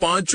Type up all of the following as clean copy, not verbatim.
5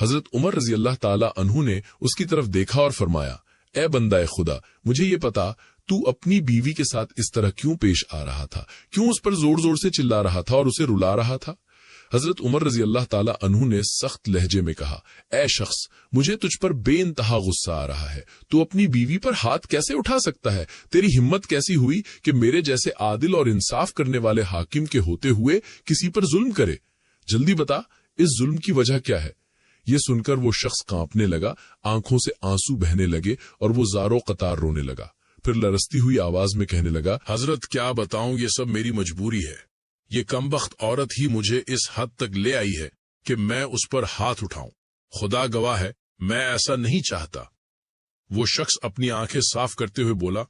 حضرت عمر رضی اللہ تعالی عنہ نے اس کی طرف دیکھا اور فرمایا، اے بندہ خدا، مجھے یہ پتا تو اپنی بیوی کے ساتھ اس طرح کیوں پیش آ رہا تھا، کیوں اس پر زور زور سے چلا رہا تھا اور اسے رلا رہا تھا؟ حضرت عمر رضی اللہ تعالی عنہ نے سخت لہجے میں کہا، اے شخص، مجھے تجھ پر بے انتہا غصہ آ رہا ہے، تو اپنی بیوی پر ہاتھ کیسے اٹھا سکتا ہے؟ تیری ہمت کیسی ہوئی کہ میرے جیسے عادل اور انصاف کرنے والے حاکم کے ہوتے ہوئے کسی پر ظلم کرے؟ جلدی بتا، اس ظلم کی وجہ کیا ہے؟ یہ سن کر وہ شخص کانپنے لگا، آنکھوں سے آنسو بہنے لگے اور وہ زارو قطار رونے لگا۔ پھر لرزتی ہوئی آواز میں کہنے لگا، حضرت کیا بتاؤں، یہ سب میری مجبوری ہے۔ یہ کمبخت عورت ہی مجھے اس حد تک لے آئی ہے کہ میں اس پر ہاتھ اٹھاؤں۔ خدا گواہ ہے، میں ایسا نہیں چاہتا۔ وہ شخص اپنی آنکھیں صاف کرتے ہوئے بولا،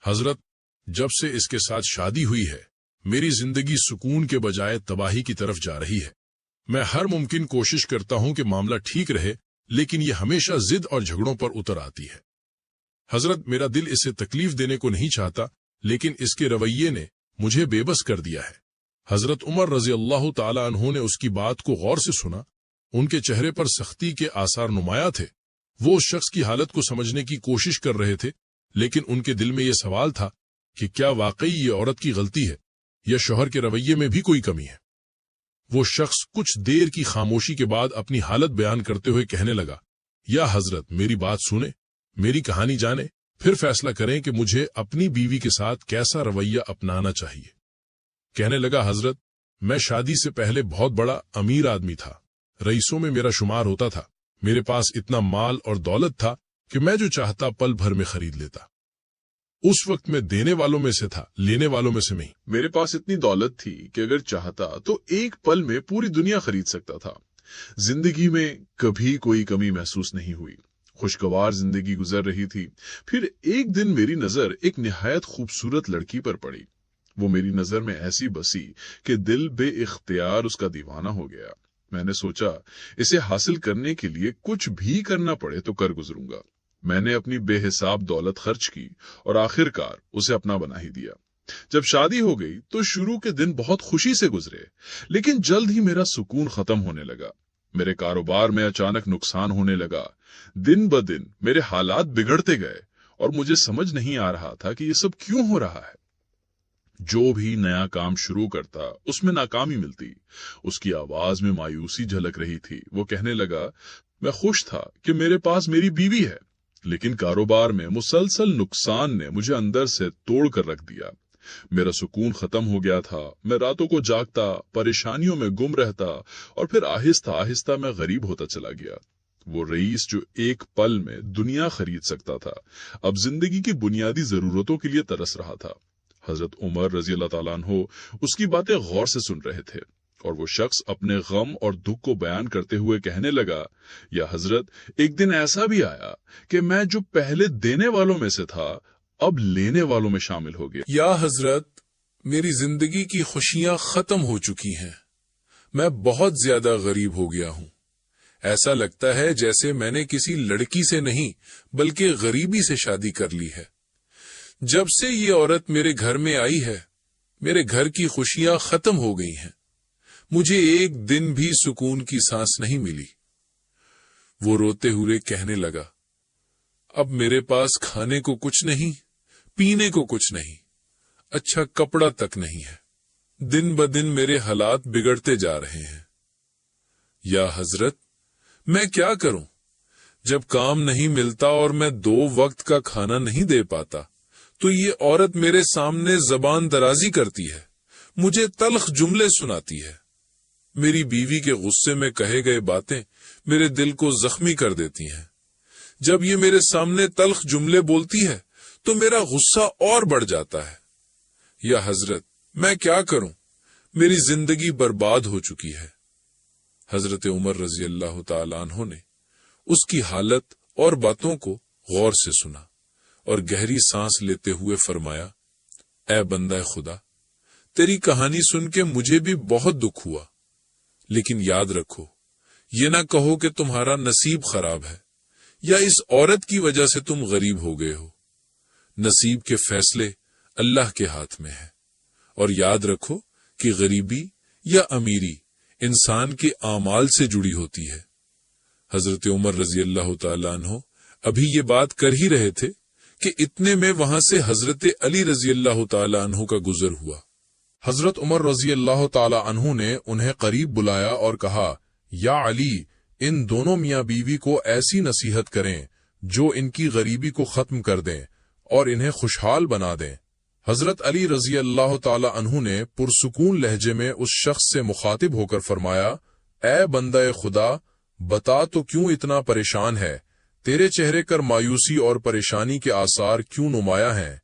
حضرت، جب سے اس کے ساتھ شادی ہوئی ہے میری زندگی سکون کے بجائے تباہی کی طرف جا رہی ہے۔ میں ہر ممکن کوشش کرتا ہوں کہ معاملہ ٹھیک رہے، لیکن یہ ہمیشہ ضد اور جھگڑوں پر اتر آتی ہے۔ حضرت، میرا دل اسے تکلیف دینے کو نہیں چاہتا، لیکن اس کے رویے نے مجھے بے بس کر دیا ہے۔ حضرت عمر رضی اللہ تعالی عنہ نے اس کی بات کو غور سے سنا۔ ان کے چہرے پر سختی کے آثار نمایاں تھے۔ وہ اس شخص کی حالت کو سمجھنے کی کوشش کر رہے تھے، لیکن ان کے دل میں یہ سوال تھا کہ کیا واقعی یہ عورت کی غلطی ہے یا شوہر کے رویے میں بھی کوئی کمی ہے؟ وہ شخص کچھ دیر کی خاموشی کے بعد اپنی حالت بیان کرتے ہوئے کہنے لگا، یا حضرت، میری بات سنیں، میری کہانی جانیں، پھر فیصلہ کریں کہ مجھے اپنی بیوی کے ساتھ کیسا رویہ اپنانا چاہیے۔ کہنے لگا، حضرت، میں شادی سے پہلے بہت بڑا امیر آدمی تھا، رئیسوں میں میرا شمار ہوتا تھا، میرے پاس اتنا مال اور دولت تھا کہ میں جو چاہتا پل بھر میں خرید لیتا۔ اس وقت میں دینے والوں میں سے تھا، لینے والوں میں سے نہیں۔ میرے پاس اتنی دولت تھی کہ اگر چاہتا تو ایک پل میں پوری دنیا خرید سکتا تھا۔ زندگی میں کبھی کوئی کمی محسوس نہیں ہوئی، خوشگوار زندگی گزر رہی تھی۔ پھر ایک دن میری نظر ایک نہایت خوبصورت لڑکی پر پڑی۔ وہ میری نظر میں ایسی بسی کہ دل بے اختیار اس کا دیوانہ ہو گیا۔ میں نے سوچا اسے حاصل کرنے کے لیے کچھ بھی کرنا پڑے تو کر گزروں گا۔ میں نے اپنی بے حساب دولت خرچ کی اور آخر کار اسے اپنا بنا ہی دیا۔ جب شادی ہو گئی تو شروع کے دن بہت خوشی سے گزرے، لیکن جلد ہی میرا سکون ختم ہونے لگا۔ میرے کاروبار میں اچانک نقصان ہونے لگا۔ دن بدن میرے حالات بگڑتے گئے اور مجھے سمجھ نہیں آ رہا تھا کہ یہ سب کیوں ہو رہا ہے۔ جو بھی نیا کام شروع کرتا اس میں ناکامی ملتی۔ اس کی آواز میں مایوسی جھلک رہی تھی۔ وہ کہنے لگا، میں خوش تھا کہ میرے پاس میری بیوی ہے، لیکن کاروبار میں مسلسل نقصان نے مجھے اندر سے توڑ کر رکھ دیا۔ میرا سکون ختم ہو گیا تھا۔ میں راتوں کو جاگتا، پریشانیوں میں گم رہتا اور پھر آہستہ آہستہ میں غریب ہوتا چلا گیا۔ وہ رئیس جو ایک پل میں دنیا خرید سکتا تھا، اب زندگی کی بنیادی ضرورتوں کے لیے ترس رہا تھا۔ حضرت عمر رضی اللہ تعالیٰ عنہ اس کی باتیں غور سے سن رہے تھے، اور وہ شخص اپنے غم اور دکھ کو بیان کرتے ہوئے کہنے لگا، یا حضرت، ایک دن ایسا بھی آیا کہ میں جو پہلے دینے والوں میں سے تھا اب لینے والوں میں شامل ہو گیا۔ یا حضرت، میری زندگی کی خوشیاں ختم ہو چکی ہیں، میں بہت زیادہ غریب ہو گیا ہوں۔ ایسا لگتا ہے جیسے میں نے کسی لڑکی سے نہیں بلکہ غریبی سے شادی کر لی ہے۔ جب سے یہ عورت میرے گھر میں آئی ہے میرے گھر کی خوشیاں ختم ہو گئی ہیں، مجھے ایک دن بھی سکون کی سانس نہیں ملی۔ وہ روتے ہوئے کہنے لگا، اب میرے پاس کھانے کو کچھ نہیں، پینے کو کچھ نہیں، اچھا کپڑا تک نہیں ہے۔ دن بدن میرے حالات بگڑتے جا رہے ہیں۔ یا حضرت، میں کیا کروں؟ جب کام نہیں ملتا اور میں 2 وقت کا کھانا نہیں دے پاتا تو یہ عورت میرے سامنے زبان درازی کرتی ہے، مجھے تلخ جملے سناتی ہے۔ میری بیوی کے غصے میں کہے گئے باتیں میرے دل کو زخمی کر دیتی ہیں۔ جب یہ میرے سامنے تلخ جملے بولتی ہے تو میرا غصہ اور بڑھ جاتا ہے۔ یا حضرت، میں کیا کروں؟ میری زندگی برباد ہو چکی ہے۔ حضرت عمر رضی اللہ تعالی عنہ نے اس کی حالت اور باتوں کو غور سے سنا اور گہری سانس لیتے ہوئے فرمایا، اے بندہ خدا، تیری کہانی سن کے مجھے بھی بہت دکھ ہوا، لیکن یاد رکھو، یہ نہ کہو کہ تمہارا نصیب خراب ہے یا اس عورت کی وجہ سے تم غریب ہو گئے ہو۔ نصیب کے فیصلے اللہ کے ہاتھ میں ہیں، اور یاد رکھو کہ غریبی یا امیری انسان کے اعمال سے جڑی ہوتی ہے۔ حضرت عمر رضی اللہ تعالیٰ عنہ ابھی یہ بات کر ہی رہے تھے کہ اتنے میں وہاں سے حضرت علی رضی اللہ تعالیٰ عنہ کا گزر ہوا۔ حضرت عمر رضی اللہ تعالی عنہ نے انہیں قریب بلایا اور کہا، یا علی، ان دونوں میاں بیوی کو ایسی نصیحت کریں جو ان کی غریبی کو ختم کر دیں اور انہیں خوشحال بنا دیں۔ حضرت علی رضی اللہ تعالی عنہ نے پرسکون لہجے میں اس شخص سے مخاطب ہو کر فرمایا، اے بندہ خدا، بتا تو کیوں اتنا پریشان ہے؟ تیرے چہرے پر مایوسی اور پریشانی کے آثار کیوں نمایاں ہیں؟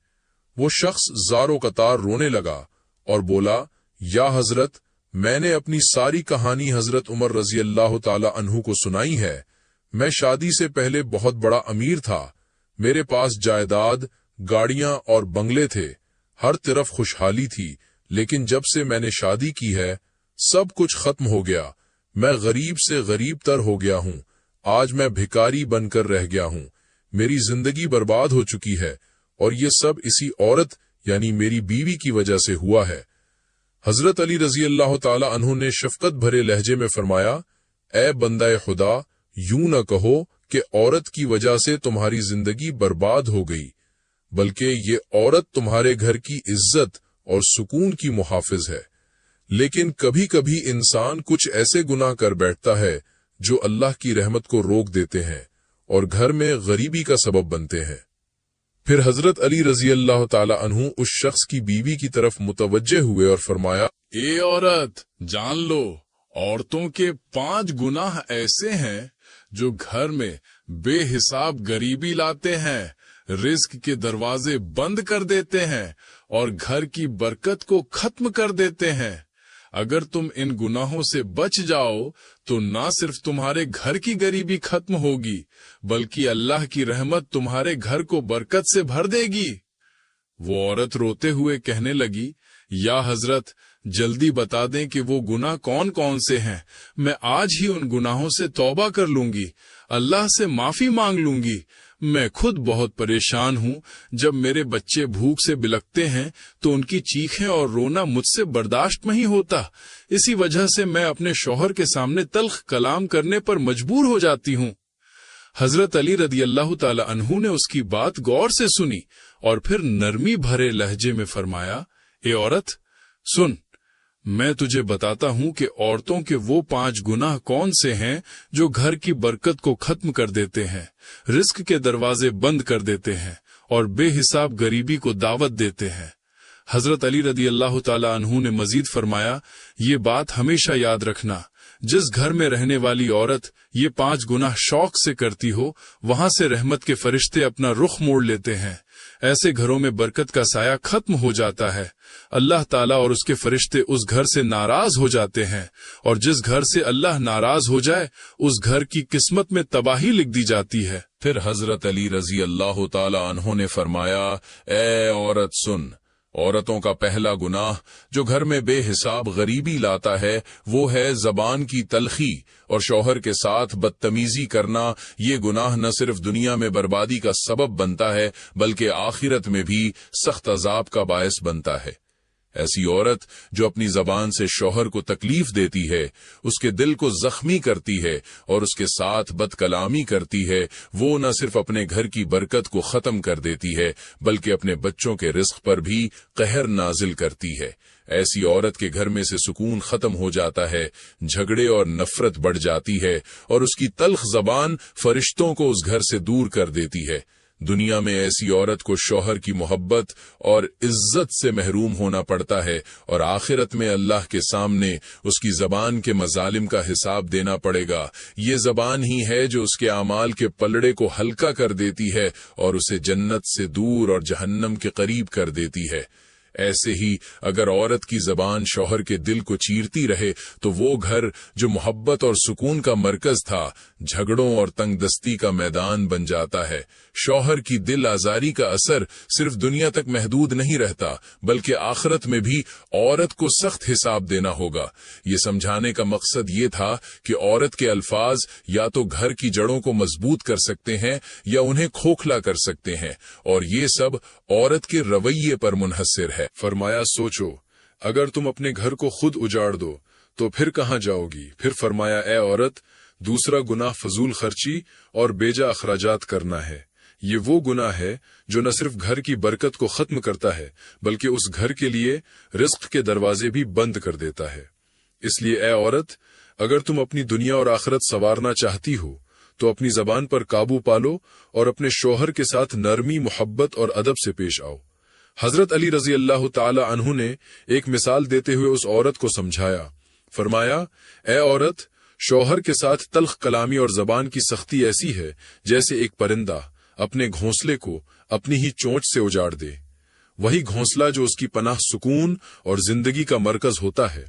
وہ شخص زارو قطار رونے لگا اور بولا، یا حضرت، میں نے اپنی ساری کہانی حضرت عمر رضی اللہ تعالی عنہ کو سنائی ہے۔ میں شادی سے پہلے بہت بڑا امیر تھا، میرے پاس جائیداد، گاڑیاں اور بنگلے تھے، ہر طرف خوشحالی تھی، لیکن جب سے میں نے شادی کی ہے سب کچھ ختم ہو گیا۔ میں غریب سے غریب تر ہو گیا ہوں، آج میں بھکاری بن کر رہ گیا ہوں، میری زندگی برباد ہو چکی ہے، اور یہ سب اسی عورت یعنی میری بیوی کی وجہ سے ہوا ہے۔ حضرت علی رضی اللہ تعالی عنہ نے شفقت بھرے لہجے میں فرمایا، اے بندہ خدا، یوں نہ کہو کہ عورت کی وجہ سے تمہاری زندگی برباد ہو گئی، بلکہ یہ عورت تمہارے گھر کی عزت اور سکون کی محافظ ہے۔ لیکن کبھی کبھی انسان کچھ ایسے گناہ کر بیٹھتا ہے جو اللہ کی رحمت کو روک دیتے ہیں اور گھر میں غریبی کا سبب بنتے ہیں۔ پھر حضرت علی رضی اللہ تعالی عنہ اس شخص کی بیوی کی طرف متوجہ ہوئے اور فرمایا، اے عورت، جان لو، عورتوں کے 5 گناہ ایسے ہیں جو گھر میں بے حساب غریبی لاتے ہیں، رزق کے دروازے بند کر دیتے ہیں اور گھر کی برکت کو ختم کر دیتے ہیں۔ اگر تم ان گناہوں سے بچ جاؤ تو نہ صرف تمہارے گھر کی غریبی ختم ہوگی بلکہ اللہ کی رحمت تمہارے گھر کو برکت سے بھر دے گی۔ وہ عورت روتے ہوئے کہنے لگی، یا حضرت، جلدی بتا دیں کہ وہ گناہ کون کون سے ہیں، میں آج ہی ان گناہوں سے توبہ کر لوں گی، اللہ سے معافی مانگ لوں گی۔ میں خود بہت پریشان ہوں، جب میرے بچے بھوک سے بلکتے ہیں تو ان کی چیخیں اور رونا مجھ سے برداشت نہیں ہوتا، اسی وجہ سے میں اپنے شوہر کے سامنے تلخ کلام کرنے پر مجبور ہو جاتی ہوں۔ حضرت علی رضی اللہ تعالی عنہ نے اس کی بات غور سے سنی اور پھر نرمی بھرے لہجے میں فرمایا، اے عورت، سن، میں تجھے بتاتا ہوں کہ عورتوں کے وہ 5 گناہ کون سے ہیں جو گھر کی برکت کو ختم کر دیتے ہیں، رزق کے دروازے بند کر دیتے ہیں اور بے حساب غریبی کو دعوت دیتے ہیں۔ حضرت علی رضی اللہ تعالی عنہ نے مزید فرمایا، یہ بات ہمیشہ یاد رکھنا، جس گھر میں رہنے والی عورت یہ 5 گناہ شوق سے کرتی ہو، وہاں سے رحمت کے فرشتے اپنا رخ موڑ لیتے ہیں، ایسے گھروں میں برکت کا سایہ ختم ہو جاتا ہے، اللہ تعالیٰ اور اس کے فرشتے اس گھر سے ناراض ہو جاتے ہیں، اور جس گھر سے اللہ ناراض ہو جائے اس گھر کی قسمت میں تباہی لکھ دی جاتی ہے۔ پھر حضرت علی رضی اللہ تعالی عنہ نے فرمایا، اے عورت سن، عورتوں کا پہلا گناہ جو گھر میں بے حساب غریبی لاتا ہے وہ ہے زبان کی تلخی اور شوہر کے ساتھ بدتمیزی کرنا۔ یہ گناہ نہ صرف دنیا میں بربادی کا سبب بنتا ہے بلکہ آخرت میں بھی سخت عذاب کا باعث بنتا ہے۔ ایسی عورت جو اپنی زبان سے شوہر کو تکلیف دیتی ہے، اس کے دل کو زخمی کرتی ہے اور اس کے ساتھ بد کلامی کرتی ہے، وہ نہ صرف اپنے گھر کی برکت کو ختم کر دیتی ہے بلکہ اپنے بچوں کے رزق پر بھی قہر نازل کرتی ہے۔ ایسی عورت کے گھر میں سے سکون ختم ہو جاتا ہے، جھگڑے اور نفرت بڑھ جاتی ہے اور اس کی تلخ زبان فرشتوں کو اس گھر سے دور کر دیتی ہے۔ دنیا میں ایسی عورت کو شوہر کی محبت اور عزت سے محروم ہونا پڑتا ہے اور آخرت میں اللہ کے سامنے اس کی زبان کے مظالم کا حساب دینا پڑے گا۔ یہ زبان ہی ہے جو اس کے اعمال کے پلڑے کو ہلکا کر دیتی ہے اور اسے جنت سے دور اور جہنم کے قریب کر دیتی ہے۔ ایسے ہی اگر عورت کی زبان شوہر کے دل کو چیرتی رہے تو وہ گھر جو محبت اور سکون کا مرکز تھا جھگڑوں اور تنگ دستی کا میدان بن جاتا ہے۔ شوہر کی دل آزاری کا اثر صرف دنیا تک محدود نہیں رہتا بلکہ آخرت میں بھی عورت کو سخت حساب دینا ہوگا۔ یہ سمجھانے کا مقصد یہ تھا کہ عورت کے الفاظ یا تو گھر کی جڑوں کو مضبوط کر سکتے ہیں یا انہیں کھوکھلا کر سکتے ہیں، اور یہ سب عورت کے رویے پر منحصر ہے۔ فرمایا، سوچو، اگر تم اپنے گھر کو خود اجاڑ دو تو پھر کہاں جاؤ گی؟ پھر فرمایا، اے عورت، دوسرا گناہ فضول خرچی اور بیجا اخراجات کرنا ہے۔ یہ وہ گناہ ہے جو نہ صرف گھر کی برکت کو ختم کرتا ہے بلکہ اس گھر کے لیے رزق کے دروازے بھی بند کر دیتا ہے۔ اس لیے اے عورت، اگر تم اپنی دنیا اور آخرت سنوارنا چاہتی ہو تو اپنی زبان پر قابو پالو اور اپنے شوہر کے ساتھ نرمی، محبت اور ادب سے پیش آؤ۔ حضرت علی رضی اللہ تعالی عنہ نے ایک مثال دیتے ہوئے اس عورت کو سمجھایا، فرمایا، اے عورت، شوہر کے ساتھ تلخ کلامی اور زبان کی سختی ایسی ہے جیسے ایک پرندہ اپنے گھونسلے کو اپنی ہی چونچ سے اجاڑ دے۔ وہی گھونسلہ جو اس کی پناہ سکون اور زندگی کا مرکز ہوتا ہے،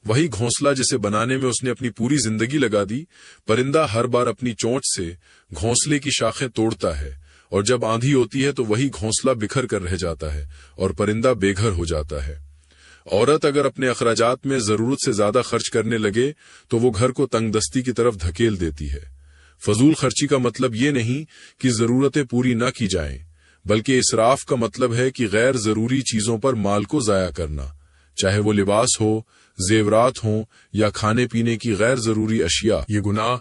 وہی گھونسلہ جسے بنانے میں اس نے اپنی پوری زندگی لگا دی، پرندہ ہر بار اپنی چونچ سے گھونسلے کی شاخیں توڑتا ہے، اور جب آندھی ہوتی ہے تو وہی گھونسلہ بکھر کر رہ جاتا ہے اور پرندہ بے گھر ہو جاتا ہے۔ عورت اگر اپنے اخراجات میں ضرورت سے زیادہ خرچ کرنے لگے تو وہ گھر کو تنگ دستی کی طرف دھکیل دیتی ہے۔ فضول خرچی کا مطلب یہ نہیں کہ ضرورتیں پوری نہ کی جائیں، بلکہ اسراف کا مطلب ہے کہ غیر ضروری چیزوں پر مال کو ضائع کرنا، چاہے وہ لباس ہو، زیورات ہوں یا کھانے پینے کی غیر ضروری اشیاء۔ یہ گناہ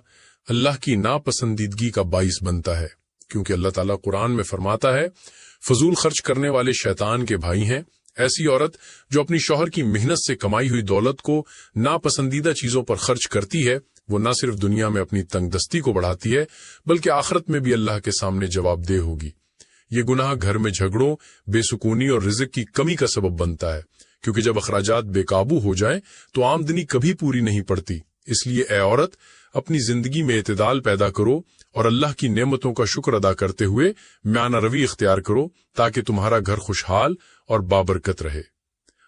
اللہ کی ناپسندیدگی کا باعث بنتا ہے، کیونکہ اللہ تعالیٰ قرآن میں فرماتا ہے، فضول خرچ کرنے والے شیطان کے بھائی ہیں۔ ایسی عورت جو اپنی شوہر کی محنت سے کمائی ہوئی دولت کو ناپسندیدہ چیزوں پر خرچ کرتی ہے، وہ نہ صرف دنیا میں اپنی تنگ دستی کو بڑھاتی ہے بلکہ آخرت میں بھی اللہ کے سامنے جواب دہ ہوگی۔ یہ گناہ گھر میں جھگڑوں، بے سکونی اور رزق کی کمی کا سبب بنتا ہے، کیونکہ جب اخراجات بے قابو ہو جائیں تو آمدنی کبھی پوری نہیں پڑتی۔ اس لیے اے عورت، اپنی زندگی میں اعتدال پیدا کرو اور اللہ کی نعمتوں کا شکر ادا کرتے ہوئے میانہ روی اختیار کرو تاکہ تمہارا گھر خوشحال اور بابرکت رہے۔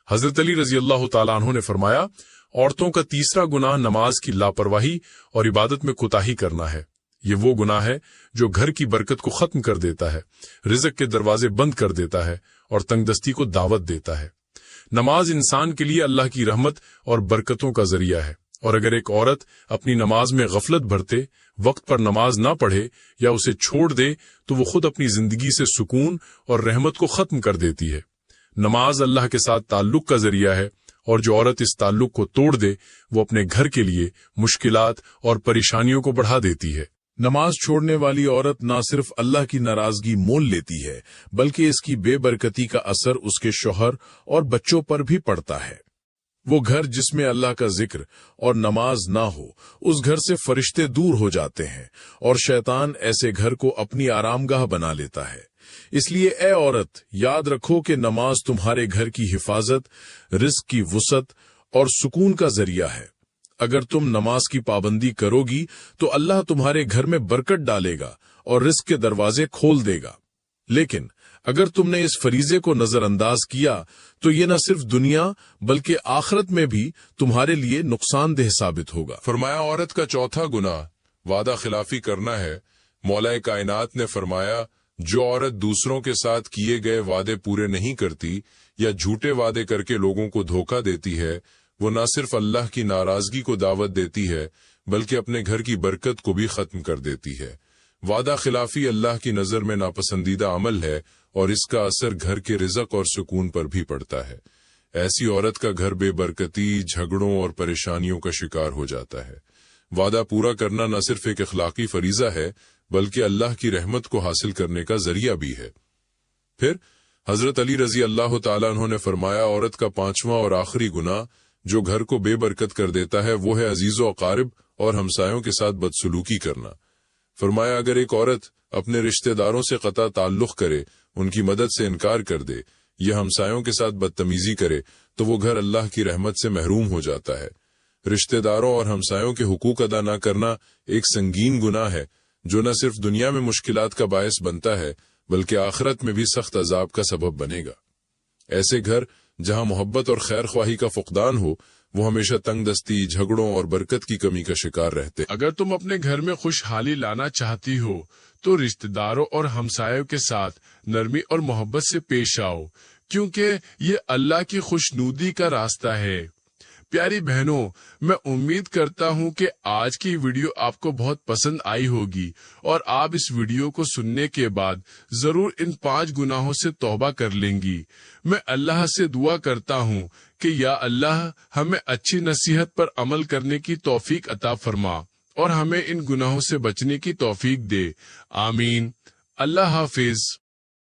حضرت علی رضی اللہ تعالیٰ عنہ نے فرمایا، عورتوں کا تیسرا گناہ نماز کی لاپرواہی اور عبادت میں کوتاہی کرنا ہے۔ یہ وہ گناہ ہے جو گھر کی برکت کو ختم کر دیتا ہے، رزق کے دروازے بند کر دیتا ہے اور تنگ دستی کو دعوت دیتا ہے۔ نماز انسان کے لیے اللہ کی رحمت اور برکتوں کا ذریعہ ہے، اور اگر ایک عورت اپنی نماز میں غفلت برتے، وقت پر نماز نہ پڑھے یا اسے چھوڑ دے تو وہ خود اپنی زندگی سے سکون اور رحمت کو ختم کر دیتی ہے۔ نماز اللہ کے ساتھ تعلق کا ذریعہ ہے، اور جو عورت اس تعلق کو توڑ دے وہ اپنے گھر کے لیے مشکلات اور پریشانیوں کو بڑھا دیتی ہے۔ نماز چھوڑنے والی عورت نہ صرف اللہ کی ناراضگی مول لیتی ہے بلکہ اس کی بے برکتی کا اثر اس کے شوہر اور بچوں پر بھی پڑتا ہے۔ وہ گھر جس میں اللہ کا ذکر اور نماز نہ ہو، اس گھر سے فرشتے دور ہو جاتے ہیں اور شیطان ایسے گھر کو اپنی آرام گاہ بنا لیتا ہے۔ اس لیے اے عورت، یاد رکھو کہ نماز تمہارے گھر کی حفاظت، رزق کی وسعت اور سکون کا ذریعہ ہے۔ اگر تم نماز کی پابندی کرو گی تو اللہ تمہارے گھر میں برکت ڈالے گا اور رزق کے دروازے کھول دے گا، لیکن اگر تم نے اس فریضے کو نظر انداز کیا تو یہ نہ صرف دنیا بلکہ آخرت میں بھی تمہارے لیے نقصان دہ ثابت ہوگا۔ فرمایا، عورت کا چوتھا گناہ وعدہ خلافی کرنا ہے۔ مولا کائنات نے فرمایا، جو عورت دوسروں کے ساتھ کیے گئے وعدے پورے نہیں کرتی یا جھوٹے وعدے کر کے لوگوں کو دھوکہ دیتی ہے، وہ نہ صرف اللہ کی ناراضگی کو دعوت دیتی ہے بلکہ اپنے گھر کی برکت کو بھی ختم کر دیتی ہے۔ وعدہ خلافی اللہ کی نظر میں ناپسندیدہ عمل ہے اور اس کا اثر گھر کے رزق اور سکون پر بھی پڑتا ہے۔ ایسی عورت کا گھر بے برکتی، جھگڑوں اور پریشانیوں کا شکار ہو جاتا ہے۔ وعدہ پورا کرنا نہ صرف ایک اخلاقی فریضہ ہے بلکہ اللہ کی رحمت کو حاصل کرنے کا ذریعہ بھی ہے۔ پھر حضرت علی رضی اللہ تعالیٰ عنہ نے فرمایا، عورت کا پانچواں اور آخری گناہ جو گھر کو بے برکت کر دیتا ہے وہ ہے عزیز و اقارب اور ہمسایوں کے ساتھ بدسلوکی کرنا۔ فرمایا، اگر ایک عورت اپنے رشتہ داروں سے قطع تعلق کرے، ان کی مدد سے انکار کر دے یا ہمسایوں کے ساتھ بدتمیزی کرے تو وہ گھر اللہ کی رحمت سے محروم ہو جاتا ہے۔ رشتہ داروں اور ہمسایوں کے حقوق ادا نہ کرنا ایک سنگین گناہ ہے جو نہ صرف دنیا میں مشکلات کا باعث بنتا ہے بلکہ آخرت میں بھی سخت عذاب کا سبب بنے گا۔ ایسے گھر جہاں محبت اور خیر خواہی کا فقدان ہو، وہ ہمیشہ تنگ دستی، جھگڑوں اور برکت کی کمی کا شکار رہتے۔ اگر تم اپنے گھر میں خوشحالی لانا چاہتی ہو تو رشتہ داروں اور ہمسایوں کے ساتھ نرمی اور محبت سے پیش آؤ، کیونکہ یہ اللہ کی خوشنودی کا راستہ ہے۔ پیاری بہنوں، میں امید کرتا ہوں کہ آج کی ویڈیو آپ کو بہت پسند آئی ہوگی اور آپ اس ویڈیو کو سننے کے بعد ضرور ان 5 گناہوں سے توبہ کر لیں گی۔ میں اللہ سے دعا کرتا ہوں کہ یا اللہ ہمیں اچھی نصیحت پر عمل کرنے کی توفیق عطا فرما اور ہمیں ان گناہوں سے بچنے کی توفیق دے۔ آمین۔ اللہ حافظ۔